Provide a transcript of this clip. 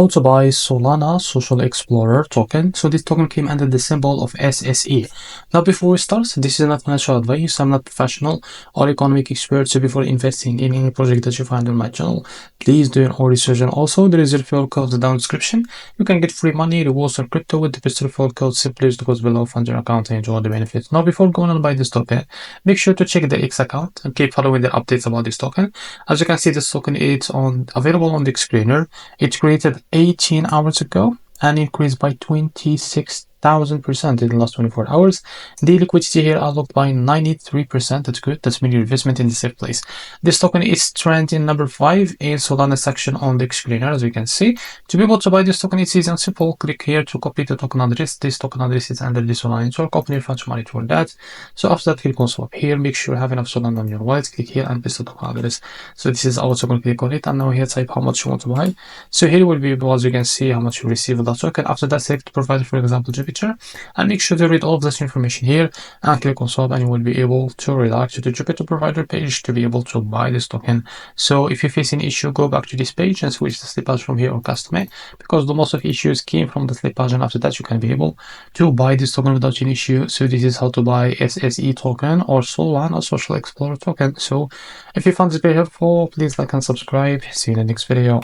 how to buy Solana Social Explorer token. So this token came under the symbol of SSE. Now before we start, this is not financial advice. I'm not professional or economic expert. So before investing in any project that you find on my channel, please do your own research. And also there is a referral code down in the description. You can get free money, rewards, or crypto with the best referral code. Simply use the code below, fund your account, and enjoy the benefits. Now before going on buy this token, make sure to check the X account and keep following the updates about this token. As you can see, this token is available on the screener. It created 18 hours ago and increased by 26,000% in the last 24 hours. The liquidity here unlocked by 93%. That's good. That's meaning investment in the safe place. This token is trending number 5 in Solana section on the screener, as you can see. To be able to buy this token, it's easy and simple. Click here to copy the token address. This token address is under the Solana network. Open your funds money toward that. So after that, click on swap here. Make sure you have enough Solana on your wallet. Click here and paste the token address. So this is our token. Click on it, and now here type how much you want to buy. So here will be, as you can see, how much you receive of that token. After that, select the provider, for example Jupiter, and make sure to read all of this information here and click on swap, and you will be able to redirect to the Jupiter provider page to be able to buy this token. So if you face an issue, go back to this page and switch the slippage from here or custom it, because the most of issues came from the slippage, and after that you can be able to buy this token without any issue. So this is how to buy SSE token or Solana Social Explorer token. So if you found this very helpful, please like and subscribe. See you in the next video.